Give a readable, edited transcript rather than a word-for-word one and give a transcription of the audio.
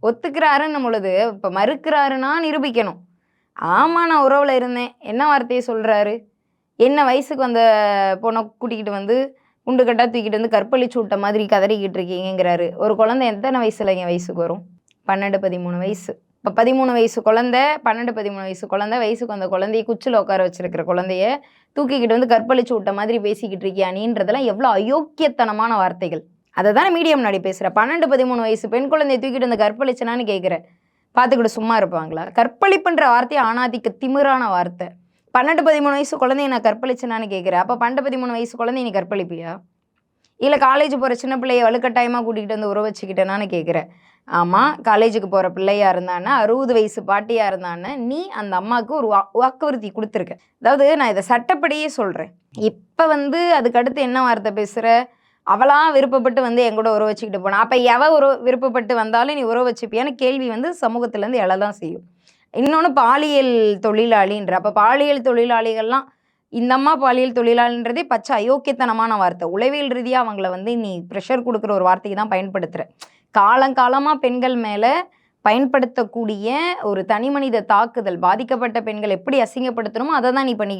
ஒத்துக்கிறாருன்னு பொழுது இப்போ மறுக்கிறாருன்னா நிரூபிக்கணும். ஆமாம் நான் உறவில் இருந்தேன், என்ன வார்த்தையை சொல்கிறாரு? என்ன வயசுக்கு வந்த பொண்ணை கூட்டிக்கிட்டு வந்து குண்டு கட்டாக தூக்கிட்டு வந்து கற்பழிச்சு விட்ட மாதிரி கதறிக்கிட்டு இருக்கீங்கிறாரு. ஒரு குழந்தை எத்தனை வயசுல என் வயசுக்கு வரும்? 12, 13 வயசு. இப்போ 13 வயசு குழந்தை, 12, 13 வயசு குழந்தை, வயசுக்கு வந்த குழந்தைய குச்சில் உட்கார வச்சிருக்கிற குழந்தைய தூக்கிக்கிட்டு வந்து கற்பழிச்சு விட்ட மாதிரி பேசிக்கிட்டு இருக்கியா நீன்றதெல்லாம் எவ்வளோ அயோக்கியத்தனமான வார்த்தைகள். அதை தானே மீடியா முன்னாடி பேசுகிற. 12, 13 வயசு பெண் குழந்தைய தூக்கிட்டு வந்து கற்பழிச்சனான்னு கேட்குற. பார்த்துக்கிட்டு சும்மா இருப்பாங்களா? கற்பழிப்புன்ற வார்த்தையை ஆணாதிக்க திமிரான வார்த்தை. 12, 13 வயசு குழந்தைய நான் கற்பழிச்சனான்னு கேட்குறேன். அப்போ 12, 13 வயசு குழந்தைய நீ கற்பழிப்பியா? இல்லை காலேஜ் போகிற சின்ன பிள்ளைய வலுக்கட்டாயமாக கூட்டிகிட்டு வந்து உறவு வச்சுக்கிட்டேனான்னு கேட்குறேன். ஆமாம், காலேஜுக்கு போகிற பிள்ளையாக இருந்தானே, 60 வயசு பாட்டியாக இருந்தானே, நீ அந்த அம்மாவுக்கு ஒரு வாக்குறுதி கொடுத்துருக்க. அதாவது நான் இதை சட்டப்படியே சொல்கிறேன். இப்போ வந்து அதுக்கடுத்து என்ன வார்த்தை பேசுகிற? அவளாக விருப்பப்பட்டு வந்து என் கூட உறவு வச்சுக்கிட்டு போனா, அப்போ விருப்பப்பட்டு வந்தாலும் நீ உறவு வச்சுப்பியான்னு கேள்வி வந்து சமூகத்துலேருந்து எழதான் செய்யும். இன்னொன்று பாலியல் தொழிலாளின்ற. அப்போ பாலியல் தொழிலாளிகள்லாம் இந்த அம்மா பாலியல் தொழிலாளின்றதே பச்சை அயோக்கியத்தனமான வார்த்தை. உளவியல் ரீதியாக அவங்கள வந்து நீ ப்ரெஷர் கொடுக்குற ஒரு வார்த்தைக்கு தான் பயன்படுத்துகிற. காலங்காலமாக பெண்கள் மேலே பயன்படுத்தக்கூடிய ஒரு தனி மனித தாக்குதல், பாதிக்கப்பட்ட பெண்கள் எப்படி அசிங்கப்படுத்தணுமோ அதை தான் நீ பண்ணிக்கிட்டு